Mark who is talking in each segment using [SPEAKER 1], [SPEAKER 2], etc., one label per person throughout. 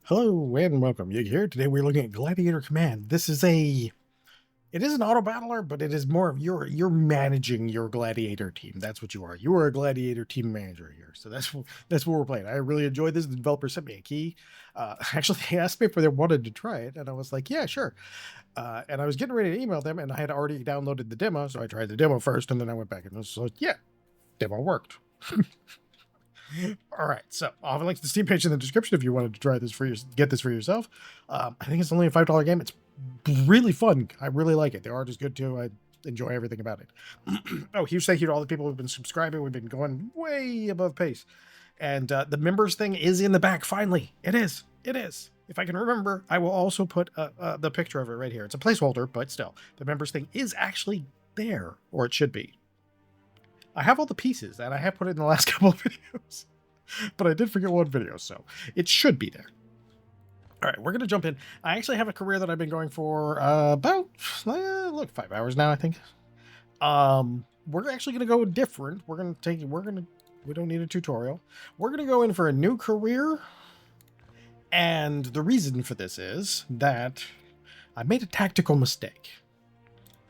[SPEAKER 1] Hello and welcome. Yig here. Today we're looking at Gladiator Command. It is an auto battler, but it is more of you're managing your gladiator team. That's what you are. You are a gladiator team manager here. So that's what we're playing. I really enjoyed this. The developer sent me a key. Actually, they asked me if they wanted to try it, and I was like, yeah, sure. And I was getting ready to email them, and I had already downloaded the demo, so I tried the demo first, and then I went back and was like, yeah, demo worked. All right, so I'll have a link to the Steam page in the description if you wanted to try this get this for yourself. I think it's only a $5 game. It's really fun. I really like it. The art is good too. I enjoy everything about it. Oh, huge thank you to all the people who've been subscribing. We've been going way above pace, and the members thing is in the back. Finally, it is. It is. If I can remember, I will also put the picture of it right here. It's a placeholder, but still, the members thing is actually there, or it should be. I have all the pieces, and I have put it in the last couple of videos, but I did forget one video, so it should be there. All right, we're going to jump in. I actually have a career that I've been going for about, 5 hours now, I think. We're actually going to go different. We don't need a tutorial. We're going to go in for a new career, and the reason for this is that I made a tactical mistake.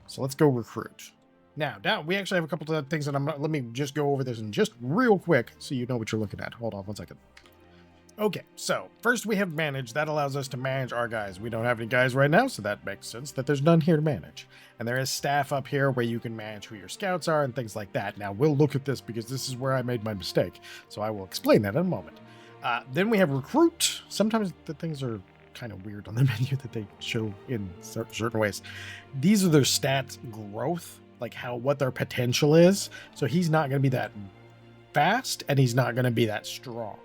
[SPEAKER 1] So let's go recruit. Now, we actually have a couple of things that let me just go over this and just real quick so you know what you're looking at. Hold on one second. Okay, so first we have manage. That allows us to manage our guys. We don't have any guys right now, so that makes sense that there's none here to manage. And there is staff up here where you can manage who your scouts are and things like that. Now, we'll look at this because this is where I made my mistake, so I will explain that in a moment. Then we have recruit. Sometimes the things are kind of weird on the menu that they show in certain ways. These are their stats growth, like what their potential is. So he's not going to be that fast, and he's not going to be that strong.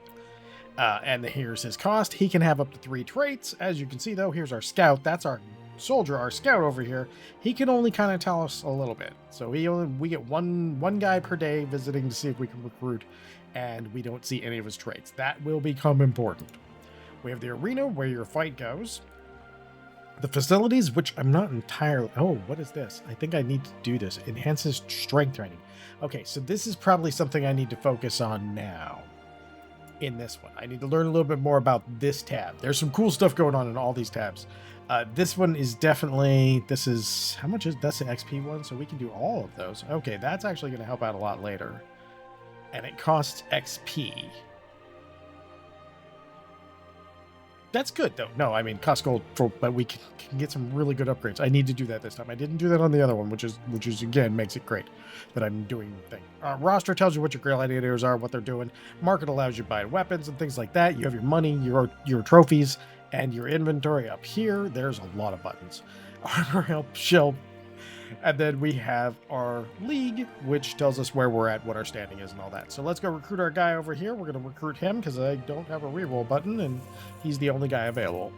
[SPEAKER 1] And here's his cost. He can have up to 3 traits. As you can see, though, here's our scout. That's our soldier, our scout over here. He can only kind of tell us a little bit. So we get one guy per day visiting to see if we can recruit, and we don't see any of his traits. That will become important. We have the arena where your fight goes. The facilities, which I'm not entirely... Oh, what is this? I think I need to do this. Enhances strength training. Okay, so this is probably something I need to focus on now. In this one, I need to learn a little bit more about this tab. There's some cool stuff going on in all these tabs. This one is definitely... This is... How much is... That's the XP one, so we can do all of those. Okay, that's actually going to help out a lot later. And it costs XP. That's good, though. No, I mean, cost gold, but we can get some really good upgrades. I need to do that this time. I didn't do that on the other one, which is again, makes it great that I'm doing the thing. Roster tells you what your gladiators are, what they're doing. Market allows you to buy weapons and things like that. You have your money, your trophies, and your inventory up here. There's a lot of buttons. Armor help, shell. And then we have our league, which tells us where we're at, what our standing is, and all that. So let's go recruit our guy over here. We're going to recruit him because I don't have a reroll button, and he's the only guy available.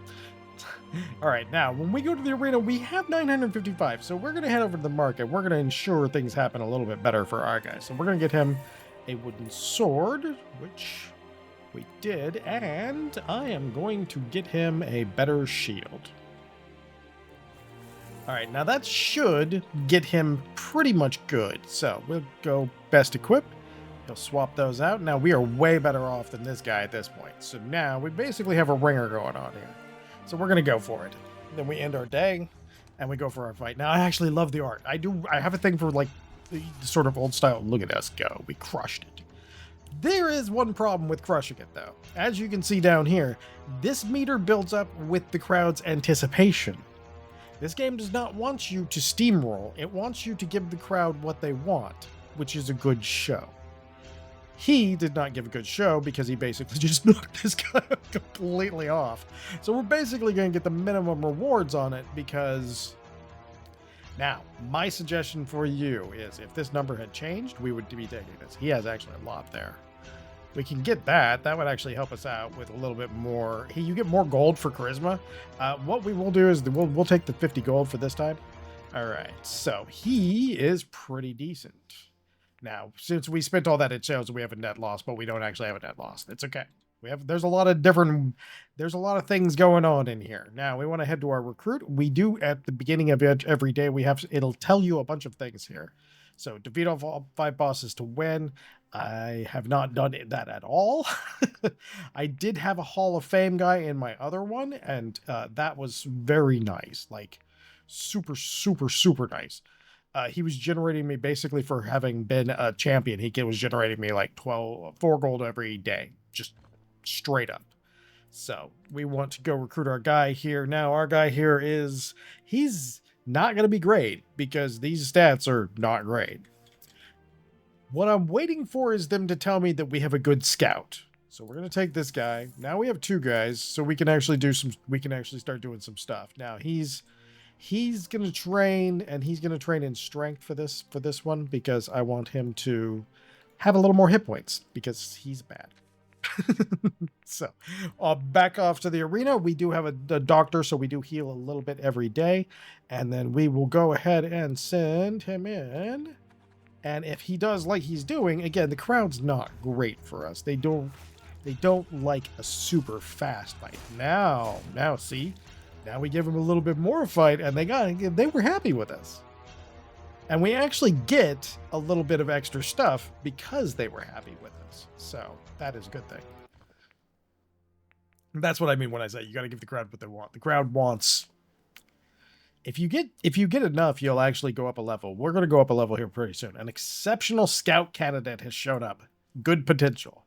[SPEAKER 1] All right, now, when we go to the arena, we have 955, so we're going to head over to the market. We're going to ensure things happen a little bit better for our guy. So we're going to get him a wooden sword, which we did, and I am going to get him a better shield. All right, now that should get him pretty much good. So we'll go best equipped. He'll swap those out. Now we are way better off than this guy at this point. So now we basically have a ringer going on here. So we're going to go for it. Then we end our day and we go for our fight. Now I actually love the art. I have a thing for like the sort of old style. Look at us go. We crushed it. There is one problem with crushing it though. As you can see down here, this meter builds up with the crowd's anticipation. This game does not want you to steamroll. It wants you to give the crowd what they want, which is a good show. He did not give a good show because he basically just knocked this guy completely off. So we're basically going to get the minimum rewards on it because... Now, my suggestion for you is if this number had changed, we would be taking this. He has actually a lot there. We can get that. That would actually help us out with a little bit more. You get more gold for charisma. What we will do is we'll take the 50 gold for this time. All right. So he is pretty decent. Now, since we spent all that, it shows we have a net loss, but we don't actually have a net loss. It's okay. There's a lot of things going on in here. Now we want to head to our recruit. We do at the beginning of every day, it'll tell you a bunch of things here. So defeat all 5 bosses to win. I have not done that at all. I did have a Hall of Fame guy in my other one, and that was very nice. Like, super, super, super nice. He was generating me basically for having been a champion. He was generating me like 4 gold every day, just straight up. So we want to go recruit our guy here. Now, our guy here he's not going to be great because these stats are not great. What I'm waiting for is them to tell me that we have a good scout. So we're going to take this guy. Now we have 2 guys, so we can actually start doing some stuff. Now he's going to train, and he's going to train in strength for this one because I want him to have a little more hit points because he's bad. So back off to the arena. We do have a doctor, so we do heal a little bit every day, and then we will go ahead and send him in. And if he does like he's doing, again, the crowd's not great for us. They don't like a super fast fight. Now see, now we give them a little bit more fight, and they were happy with us. And we actually get a little bit of extra stuff because they were happy with us. So that is a good thing. That's what I mean when I say you got to give the crowd what they want. The crowd wants. If you get enough, you'll actually go up a level. We're going to go up a level here pretty soon. An exceptional scout candidate has shown up. Good potential.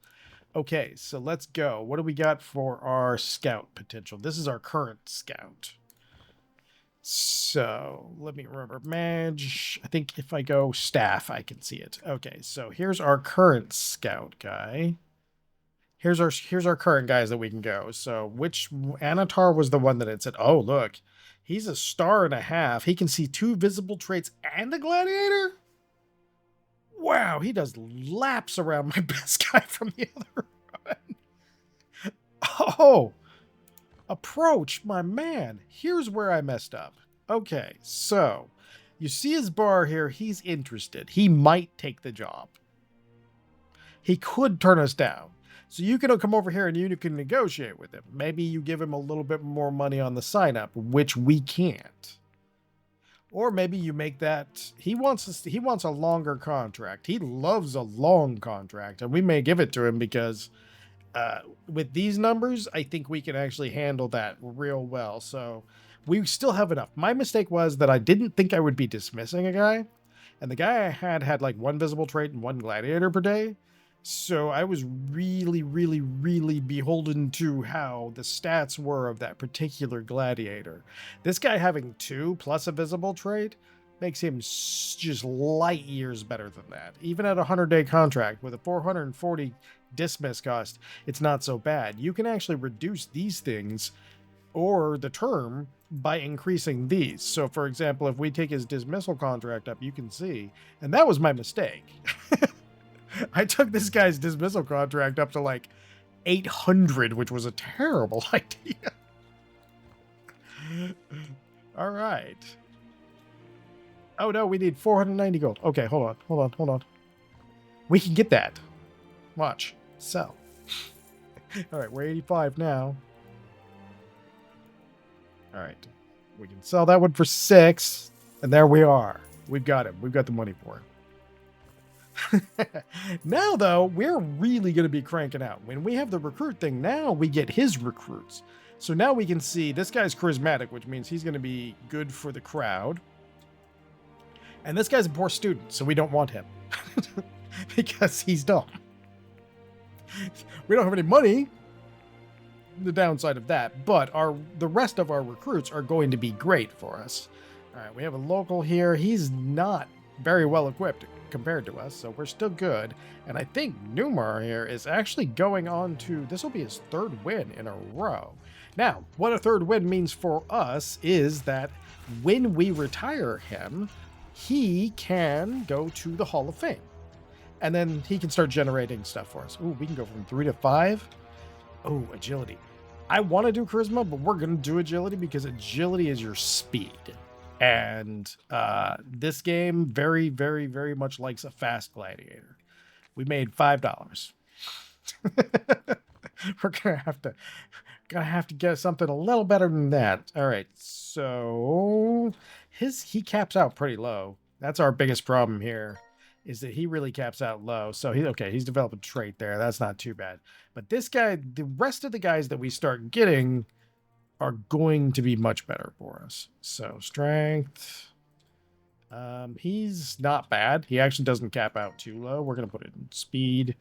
[SPEAKER 1] Okay, so let's go. What do we got for our scout potential? This is our current scout. So let me remember. Madge. I think if I go staff, I can see it. Okay, so here's our current scout guy. Here's our current guys that we can go. So which Anatar was the one that it said, oh, look. He's a 1.5 stars. He can see 2 visible traits and a gladiator? Wow, he does laps around my best guy from the other run. Oh, approach, my man. Here's where I messed up. Okay, so you see his bar here. He's interested. He might take the job. He could turn us down. So you can come over here and you can negotiate with him. Maybe you give him a little bit more money on the sign up, which we can't. Or maybe you make that he wants a longer contract. He loves a long contract, and we may give it to him because with these numbers, I think we can actually handle that real well. So we still have enough. My mistake was that I didn't think I would be dismissing a guy, and the guy I had like 1 visible trait and 1 gladiator per day. So I was really, really, really beholden to how the stats were of that particular gladiator. This guy having 2 plus a visible trait makes him just light years better than that. Even at a 100-day contract with a 440 dismiss cost, it's not so bad. You can actually reduce these things or the term by increasing these. So for example, if we take his dismissal contract up, you can see, and that was my mistake. I took this guy's dismissal contract up to like 800, which was a terrible idea. All right. Oh no, we need 490 gold. Okay, hold on. We can get that. Watch. Sell. All right, we're 85 now. All right. We can sell that one for 6. And there we are. We've got him. We've got the money for him. Now, though, we're really going to be cranking out. When we have the recruit thing, now we get his recruits. So now we can see this guy's charismatic, which means he's going to be good for the crowd. And this guy's a poor student, so we don't want him. Because he's dumb. We don't have any money. The downside of that. But the rest of our recruits are going to be great for us. All right, we have a local here. He's not very well equipped compared to us, so we're still good. And I think Numar here is actually going on to, this will be his 3rd win in a row. Now, what a 3rd win means for us is that when we retire him, he can go to the Hall of Fame. And then he can start generating stuff for us. Ooh, we can go from 3 to 5. Oh, agility. I want to do charisma, but we're going to do agility because agility is your speed. And this game very, very, very much likes a fast gladiator. We made $5. We're gonna have to get something a little better than that. All right, so he caps out pretty low. That's our biggest problem here. is that he really caps out low. So he's developed a trait there. That's not too bad. But this guy, the rest of the guys that we start getting are going to be much better for us. So strength. He's not bad. He actually doesn't cap out too low. We're gonna put it in speed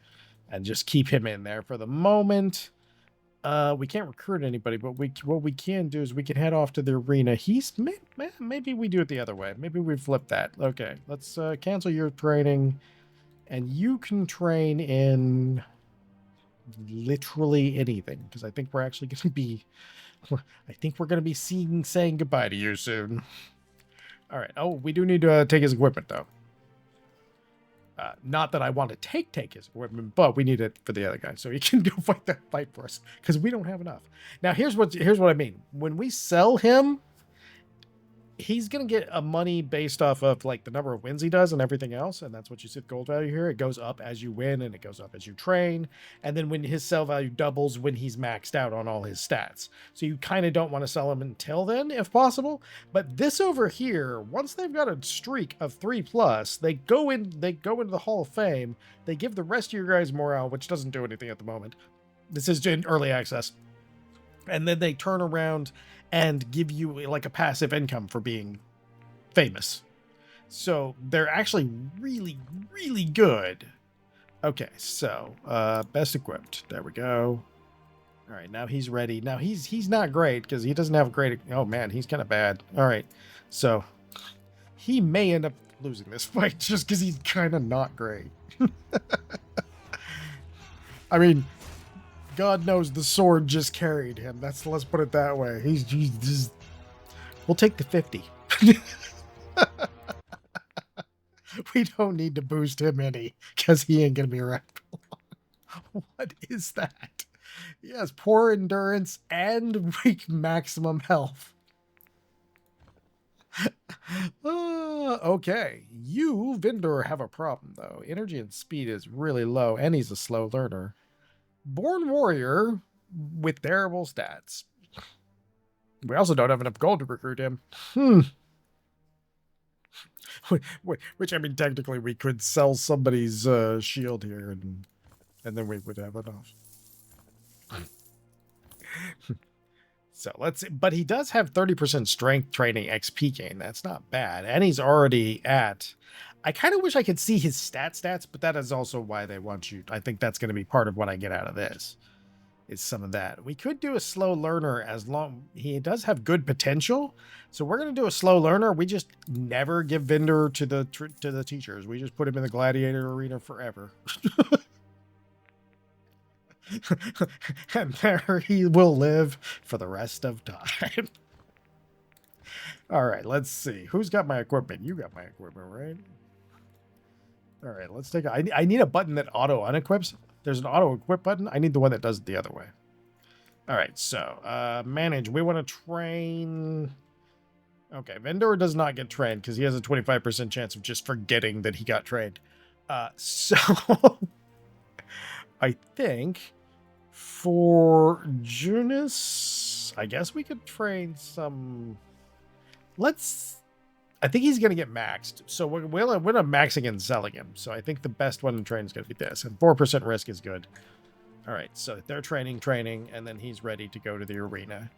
[SPEAKER 1] and just keep him in there for the moment. We can't recruit anybody, but what we can do is we can head off to the arena. Maybe we do it the other way. Maybe we flip that. Okay, let's cancel your training, and you can train in literally anything, because I think we're actually going to be, I think we're going to be saying goodbye to you soon. All right. Oh, we do need to take his equipment though. Not that I want to take his equipment, but we need it for the other guy so he can go fight that fight for us, because we don't have enough. Now here's what I mean. When we sell him, he's gonna get a money based off of like the number of wins he does and everything else, and that's what you see gold value here. It goes up as you win and it goes up as you train, and then when his sell value doubles when he's maxed out on all his stats. So you kind of don't want to sell him until then if possible. But this over here, once they've got a streak of 3+, they go into the Hall of Fame. They give the rest of your guys morale, which doesn't do anything at the moment. This is in early access. And then they turn around and give you like a passive income for being famous. So they're actually really, really good. Okay, so best equipped. There we go. All right, now he's ready. Now he's not great because he doesn't have a great. Oh man, he's kind of bad. All right, so he may end up losing this fight just because he's kind of not great. I mean, God knows the sword just carried him. Let's put it that way. He's just, we'll take the 50. We don't need to boost him any because he ain't gonna be around for long. What is that? He has poor endurance and weak maximum health. Okay, you, Vendor, have a problem though. Energy and speed is really low, and he's a slow learner. Born warrior with terrible stats. We also don't have enough gold to recruit him. Which, I mean, technically we could sell somebody's shield here and then we would have enough. So let's see. But he does have 30% strength training XP gain. That's not bad. And he's already at... I kind of wish I could see his stats, but that is also why they want you. I think that's going to be part of what I get out of this, is some of that. We could do a slow learner as long... He does have good potential. So we're going to do a slow learner. We just never give Vendor to the teachers. We just put him in the Gladiator arena forever. And there he will live for the rest of time. All right, let's see. Who's got my equipment? You got my equipment, right? All right, let's take I need a button that auto unequips. There's an auto equip button. I need the one that does it the other way. All right, so manage. We want to train. Okay, Vendor does not get trained because he has a 25% chance of just forgetting that he got trained. So I think for Junus, I guess we could train some. I think he's going to get maxed. So we're not maxing and selling him. So I think the best one to train is going to be this. And 4% risk is good. All right. So they're training, and then he's ready to go to the arena.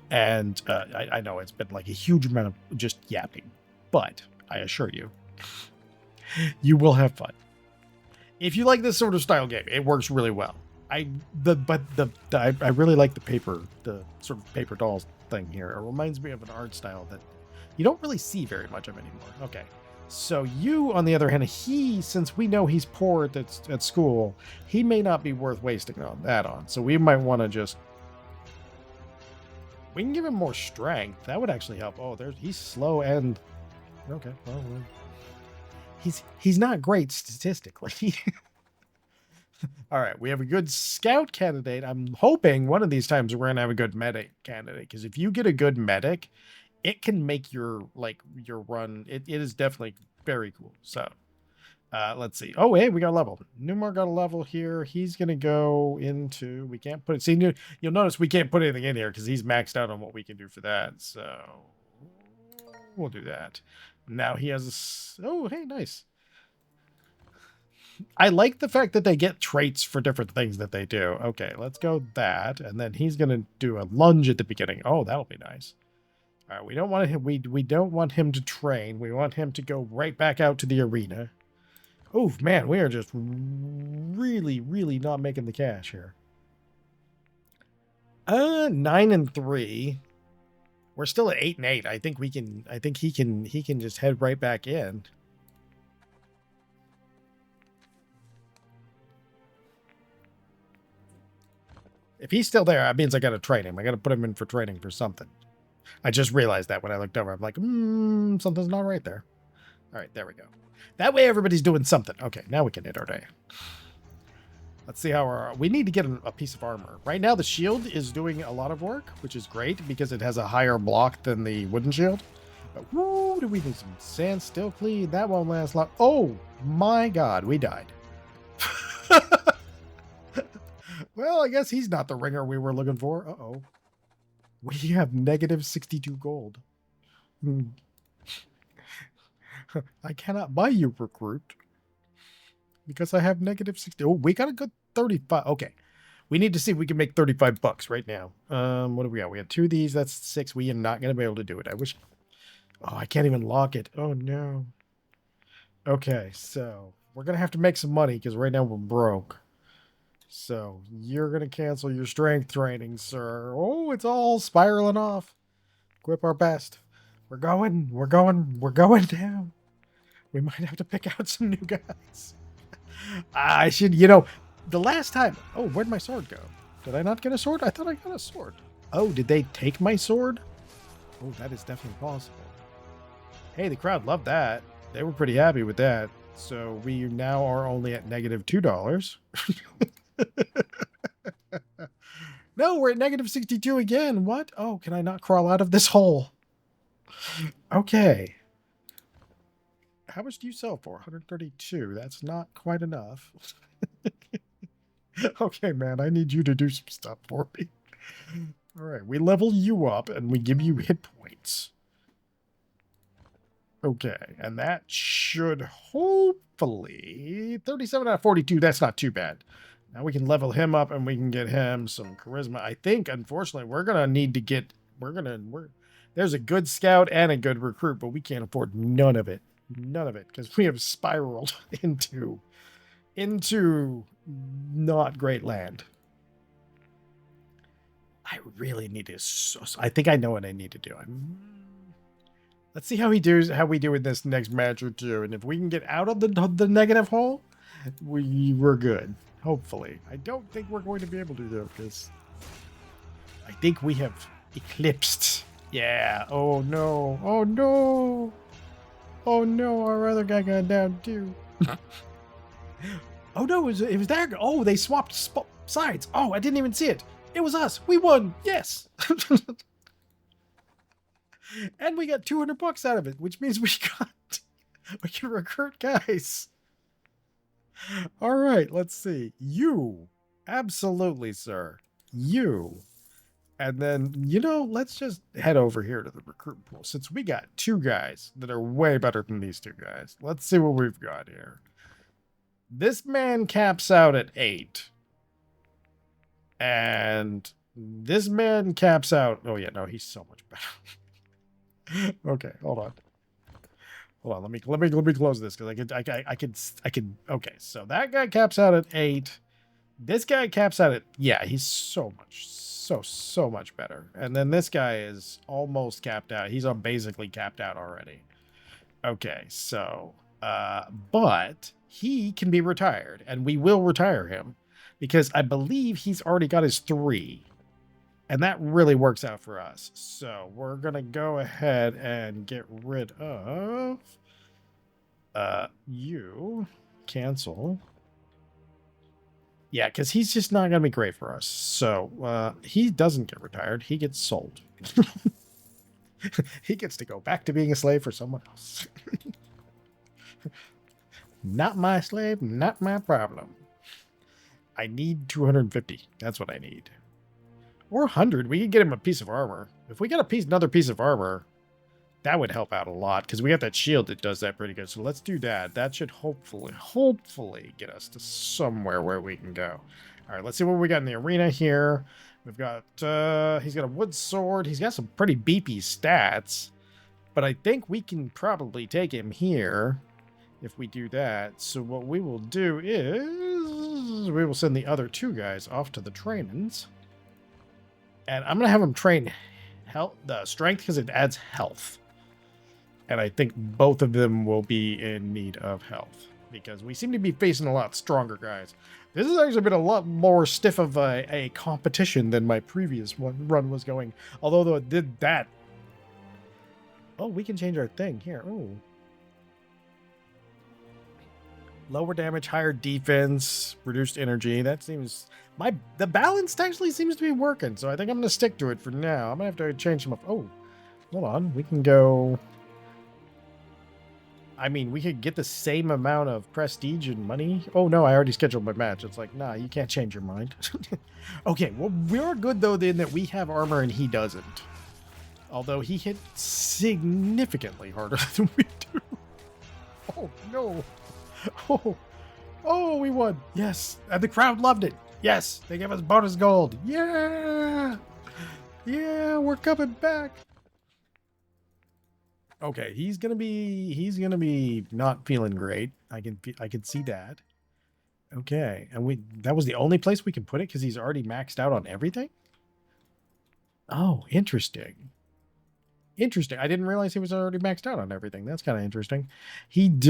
[SPEAKER 1] And I know it's been like a huge amount of just yapping. But I assure you, you will have fun. If you like this sort of style game, it works really well. I really like the sort of paper dolls thing here. It reminds me of an art style that you don't really see very much of anymore. Okay, so you, on the other hand, since we know he's poor at school, he may not be worth wasting on. So we might want to we can give him more strength. That would actually help. Oh, he's slow and okay. Well, he's not great statistically. All right, we have a good scout candidate. I'm hoping one of these times we're gonna have a good medic candidate, because if you get a good medic, it can make your run. It is definitely very cool. So let's see. Oh, hey, we got a level. Newmar got a level here. He's gonna go into. We can't put it. See, you'll notice we can't put anything in here because he's maxed out on what we can do for that. So we'll do that. Now he has. Oh, hey, nice. I like the fact that they get traits for different things that they do. Okay, let's go that, and then he's gonna do a lunge at the beginning. Oh, that'll be nice. All right, we don't want him. We don't want him to train. We want him to go right back out to the arena. Oh man, we are just really, really not making the cash here. 9 and 3. We're still at 8 and 8. I think we can. I think he can. He can just head right back in. If he's still there, that means I got to train him. I got to put him in for training for something. I just realized that when I looked over. I'm like, something's not right there. All right, there we go. That way everybody's doing something. Okay, now we can hit our day. Let's see how our... We need to get a piece of armor. Right now, the shield is doing a lot of work, which is great because it has a higher block than the wooden shield. But woo, do we need some sand still clean? That won't last long. Oh, my God, we died. Well, I guess he's not the ringer we were looking for. Uh-oh. We have negative 62 gold. I cannot buy you, recruit. Because I have negative 60. Oh, we got a good 35. Okay. We need to see if we can make 35 bucks right now. What do we got? We have 2 of these. That's 6. We are not going to be able to do it. I wish. Oh, I can't even lock it. Oh, no. Okay, so we're going to have to make some money because right now we're broke. So you're going to cancel your strength training, sir. Oh, it's all spiraling off. Equip our best. We're going down. We might have to pick out some new guys. I should, the last time. Oh, where'd my sword go? Did I not get a sword? I thought I got a sword. Oh, did they take my sword? Oh, that is definitely possible. Hey, the crowd loved that. They were pretty happy with that. So we now are only at negative $2. No, we're at negative 62 again. What? Oh, can I not crawl out of this hole? Okay. How much do you sell for? 132. That's not quite enough. Okay, man, I need you to do some stuff for me. All right, we level you up and we give you hit points. Okay, and that should hopefully 37 out of 42. That's not too bad. Now we can level him up and we can get him some charisma. I think, unfortunately, we're gonna need to get. There's a good scout and a good recruit, but we can't afford none of it. None of it, because we have spiraled into not great land. I really need to. I think I know what I need to do. Let's see how we do in this next match or two, and if we can get out of the negative hole, we're good. Hopefully, I don't think we're going to be able to though, because I think we have eclipsed. Yeah. Oh no. Oh no. Oh no. Our other guy got down too. Oh no. It was there. Oh, they swapped sides. Oh, I didn't even see it. It was us. We won. Yes. And we got 200 bucks out of it, which means we can recruit guys. All right, let's see. You. Absolutely, sir. You. And then, let's just head over here to the recruit pool. Since we got 2 guys that are way better than these 2 guys. Let's see what we've got here. This man caps out at 8. And this man caps out. Oh, yeah, no, he's so much better. Okay, hold on. Hold on, let me close this because I could. Okay, so that guy caps out at 8. This guy caps out at, yeah, he's so much better. And then this guy is almost capped out. He's basically capped out already. Okay, so, but he can be retired, and we will retire him because I believe he's already got his 3. And that really works out for us. So we're going to go ahead and get rid of you. Cancel. Yeah, because he's just not going to be great for us. So he doesn't get retired. He gets sold. He gets to go back to being a slave for someone else. Not my slave, not my problem. I need 250. That's what I need. Or 100. We can get him a piece of armor. If we get another piece of armor, That would help out a lot because we got that shield that does that pretty good. So let's do that. That should hopefully get us to somewhere where we can go. All right, let's see what we got in the arena here. We've got, he's got a wood sword. He's got some pretty beefy stats, but I think we can probably take him here if we do that. So what we will do is we will send the other two guys off to the trainings. And I'm going to have them train the strength because it adds health. And I think both of them will be in need of health because we seem to be facing a lot stronger guys. This has actually been a lot more stiff of a competition than my previous run was going. Although though it did that. Oh, we can change our thing here. Oh. Lower damage, higher defense, reduced energy. That seems... The balance actually seems to be working. So I think I'm going to stick to it for now. I'm going to have to change them up. Oh, hold on. We can go... I mean, we could get the same amount of prestige and money. Oh, no, I already scheduled my match. It's like, nah, you can't change your mind. Okay, well, we're good, though, then, that we have armor and he doesn't. Although he hit significantly harder than we do. Oh, no. Oh, we won. Yes, and the crowd loved it. Yes, they gave us bonus gold. Yeah. Yeah, we're coming back. Okay, he's gonna be not feeling great. I can see that. Okay, and that was the only place we can put it because he's already maxed out on everything. Oh, interesting. Interesting. I didn't realize he was already maxed out on everything. That's kind of interesting. He's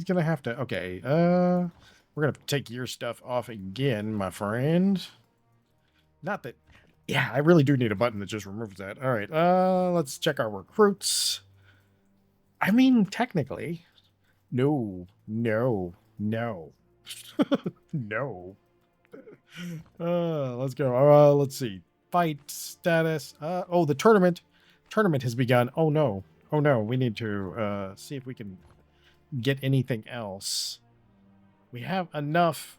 [SPEAKER 1] gonna have to. Okay, we're gonna take your stuff off again, my friend. Not that. Yeah, I really do need a button that just removes that. All right, let's check our recruits. I mean, technically, no. No. Let's go. Let's see. Fight status. Oh, the tournament. Tournament has begun. Oh no. We need to see if we can get anything else. We have enough.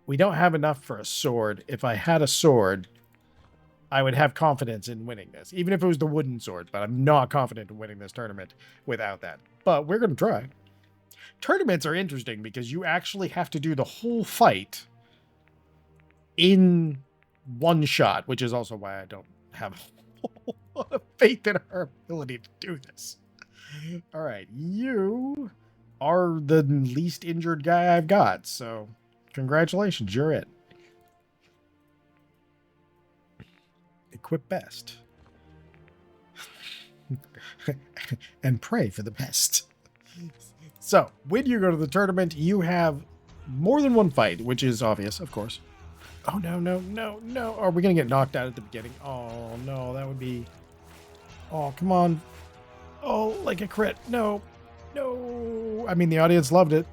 [SPEAKER 1] We don't have enough for a sword. If I had a sword, I would have confidence in winning this, even if it was the wooden sword, but I'm not confident in winning this tournament without that. But we're going to try. Tournaments are interesting because you actually have to do the whole fight in one shot, which is also why I don't have a whole lot of faith in our ability to do this. All right, you are the least injured guy I've got, so congratulations, you're it. Equip best. And pray for the best. So, when you go to the tournament, you have more than one fight, which is obvious, of course. Oh, no. Are we going to get knocked out at the beginning? Oh, no, that would be... Oh, come on. Oh, like a crit. No. I mean, the audience loved it.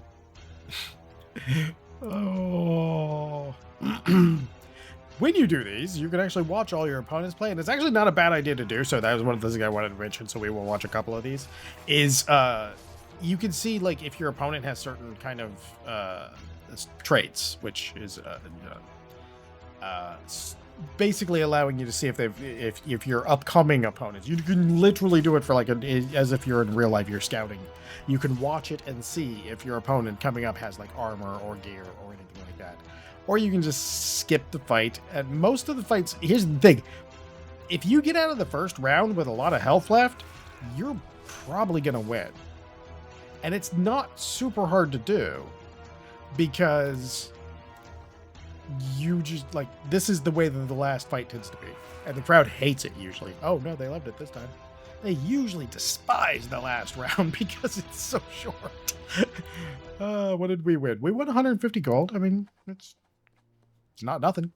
[SPEAKER 1] Oh... When you do these, you can actually watch all your opponents play, and it's actually not a bad idea to do. So that was one of the things I wanted to mention. So we will watch a couple of these. Is you can see like if your opponent has certain kind of traits, which is basically allowing you to see if your upcoming opponents. You can literally do it for like as if you're in real life. You're scouting. You can watch it and see if your opponent coming up has like armor or gear or anything like that. Or you can just skip the fight. And most of the fights, here's the thing. If you get out of the first round with a lot of health left, you're probably going to win. And it's not super hard to do because you just like, this is the way that the last fight tends to be. And the crowd hates it usually. Oh no, they loved it this time. They usually despise the last round because it's so short. What did we win? We won 150 gold. I mean, it's not nothing.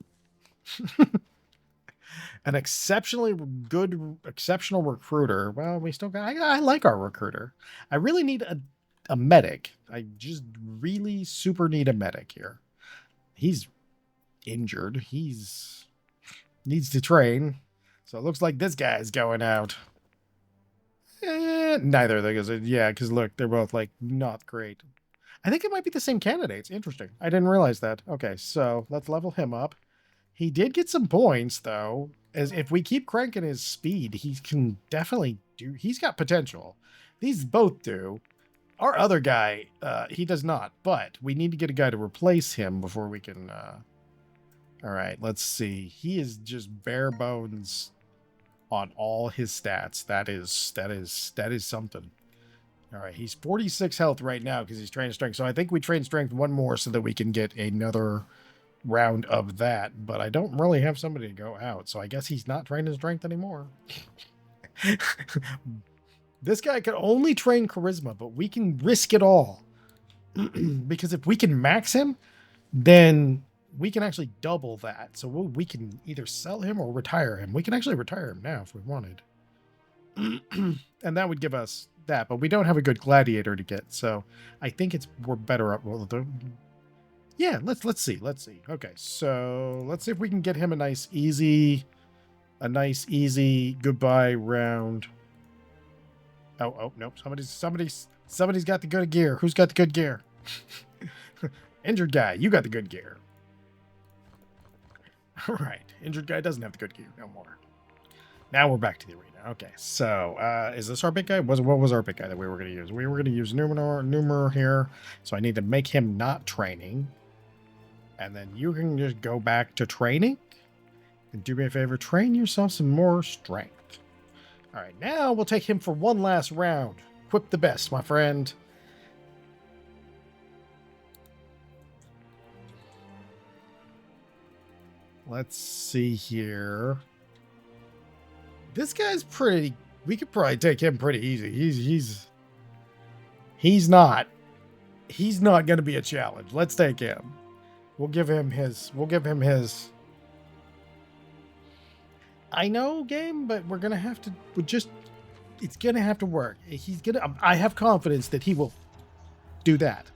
[SPEAKER 1] An exceptional recruiter. Well, we still got, I like our recruiter. I really need a medic. I just really super need a medic here. He's injured. He's needs to train. So it looks like this guy's going out. Neither of them. Yeah, because look, they're both like not great. I think it might be the same candidates. Interesting. I didn't realize that. Okay, so let's level him up. He did get some points, though. As if we keep cranking his speed, he can definitely do. He's got potential. These both do. Our other guy, he does not. But we need to get a guy to replace him before we can. All right, let's see. He is just bare bones on all his stats. That is something. All right, he's 46 health right now because he's trained strength. So I think we train strength one more so that we can get another round of that. But I don't really have somebody to go out, so I guess he's not training strength anymore. This guy can only train charisma, but we can risk it all. Because if we can max him, then we can actually double that. So we can either sell him or retire him. We can actually retire him now if we wanted. And that would give us that, but we don't have a good gladiator to get. So I think we're better up. Well, yeah, let's see. Okay, so let's see if we can get him a nice easy goodbye round. Oh, nope. Somebody's got the good gear. Who's got the good gear? Injured guy, you got the good gear. All right. Injured guy doesn't have the good gear no more. Now we're back to the arena. Okay, so is this our big guy? What was our big guy that we were going to use? We were going to use Numer here. So I need to make him not training. And then you can just go back to training. And do me a favor, train yourself some more strength. All right, now we'll take him for one last round. Equip the best, my friend. Let's see here. This guy's pretty. We could probably take him pretty easy. He's not going to be a challenge. Let's take him. We'll give him his. I know, game, but we're gonna have to. It's gonna have to work. I have confidence that he will do that.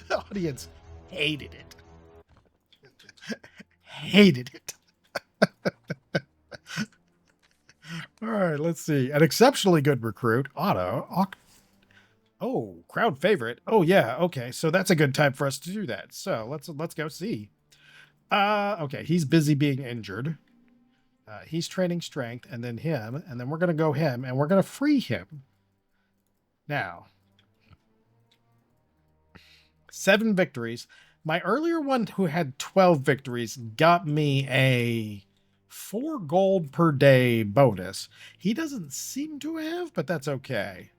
[SPEAKER 1] The audience hated it. Hated it. All right, let's see. An exceptionally good recruit, Otto. Oh, crowd favorite. Oh yeah, okay. So that's a good time for us to do that. So let's go see. Okay, he's busy being injured. He's training strength, and then him, and then we're gonna go him, and we're gonna free him. Now, 7 victories. My earlier one, who had 12 victories, got me a 4 gold per day bonus. He doesn't seem to have, but that's okay.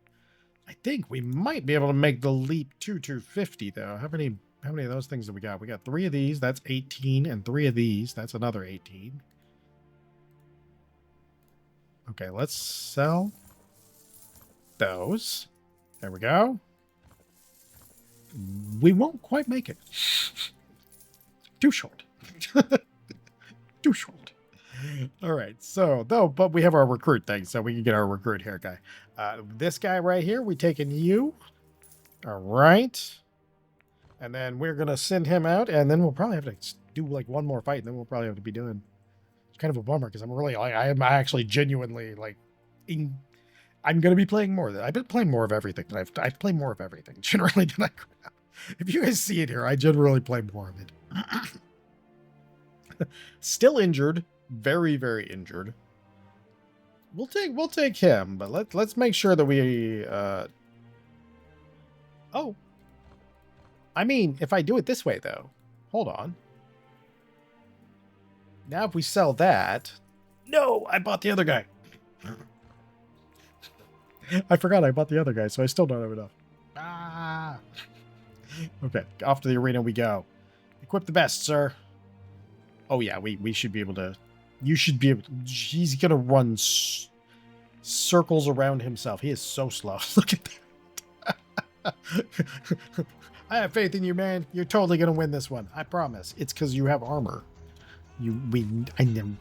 [SPEAKER 1] I think we might be able to make the leap to 250, though. How many of those things do we got? We got 3 of these. That's 18, and 3 of these. That's another 18. Okay, let's sell those. There we go. We won't quite make it. Too short. Too short. All right, so but we have our recruit thing, so we can get our recruit here, guy. This guy right here, we taking you. All right. And then we're gonna send him out, and then we'll probably have to do like one more fight, and then we'll probably have to be doing. It's kind of a bummer because I am actually genuinely like, I'm gonna be playing more. I've been playing more of everything. I've played more of everything generally than I crap. If you guys see it here, I generally play more of it. Still injured, very very injured. We'll take him, but let's make sure that we. Oh. I mean, if I do it this way, though. Hold on. Now, if we sell that... No, I bought the other guy. I forgot I bought the other guy, so I still don't have enough. Ah. Okay, off to the arena we go. Equip the best, sir. Oh, yeah, we should be able to... You should be able to... He's going to run circles around himself. He is so slow. Look at that. I have faith in you, man. You're totally gonna win this one. I promise. It's because you have armor. I know.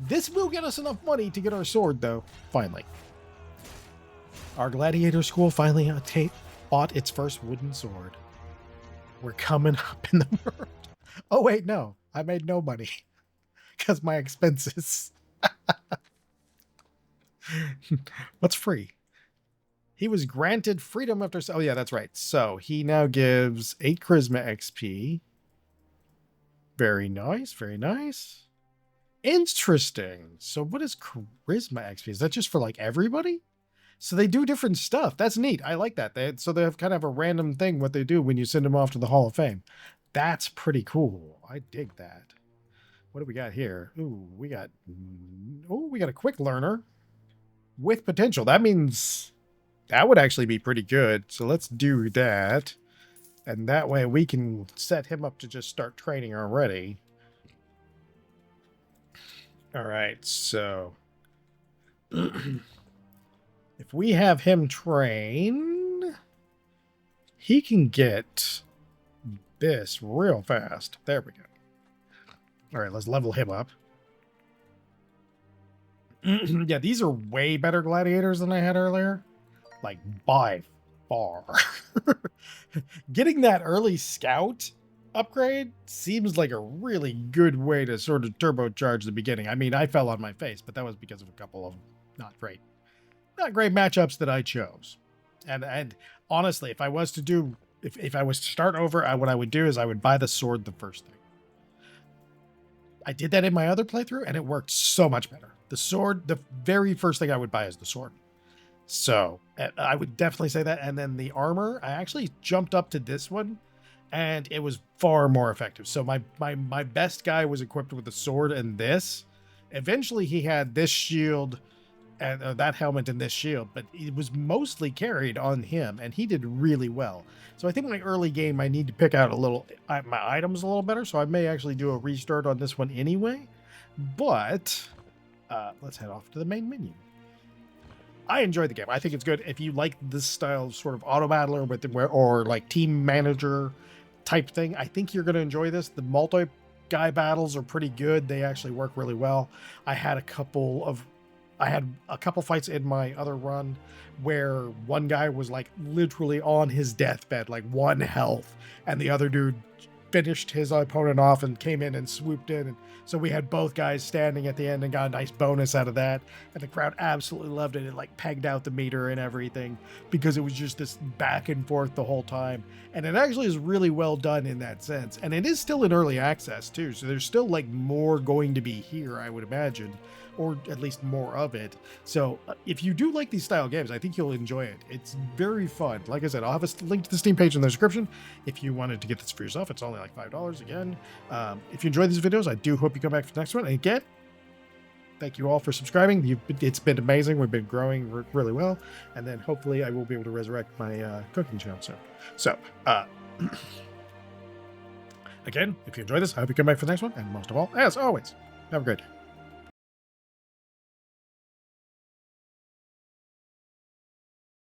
[SPEAKER 1] This will get us enough money to get our sword, though. Finally, our gladiator school finally bought its first wooden sword. We're coming up in the world. Oh wait, no. I made no money because my expenses. What's free? He was granted freedom after... Oh, yeah, that's right. So he now gives 8 charisma XP. Very nice, very nice. Interesting. So what is charisma XP? Is that just for like everybody? So they do different stuff. That's neat. I like that. So they have kind of a random thing what they do when you send them off to the Hall of Fame. That's pretty cool. I dig that. What do we got here? Ooh, we got a quick learner with potential. That means that would actually be pretty good. So let's do that. And that way we can set him up to just start training already. All right, so if we have him train, he can get this real fast. There we go. All right, let's level him up. Yeah, these are way better gladiators than I had earlier. Like, by far. Getting that early scout upgrade seems like a really good way to sort of turbocharge the beginning. I mean, I fell on my face, but that was because of a couple of not great matchups that I chose. And honestly, if I was to start over, what I would do is I would buy the sword the first thing. I did that in my other playthrough, and it worked so much better. The sword, the very first thing I would buy is the sword. So I would definitely say that. And then the armor, I actually jumped up to this one, and it was far more effective. So my best guy was equipped with the sword and this. Eventually, he had this shield and that helmet and this shield, but it was mostly carried on him, and he did really well. So I think my early game, I need to pick out my items a little better, so I may actually do a restart on this one anyway. But let's head off to the main menu. I enjoyed the game. I think it's good. If you like this style of sort of auto battler or like team manager type thing, I think you're going to enjoy this. The multi-guy battles are pretty good. They actually work really well. I had a couple fights in my other run where one guy was like literally on his deathbed, like 1 health, and the other dude finished his opponent off and came in and swooped in. And so we had both guys standing at the end and got a nice bonus out of that. And the crowd absolutely loved it. It like pegged out the meter and everything because it was just this back and forth the whole time. And it actually is really well done in that sense. And it is still in early access too. So there's still like more going to be here, I would imagine, or at least more of it. So if you do like these style games, I think you'll enjoy it. It's very fun. Like I said, I'll have a link to the Steam page in the description. If you wanted to get this for yourself, it's only like $5 again. If you enjoy these videos, I do hope you come back for the next one. And again, thank you all for subscribing. It's been amazing. We've been growing really well. And then hopefully I will be able to resurrect my cooking channel soon. So, again, if you enjoy this, I hope you come back for the next one. And most of all, as always, have a great day.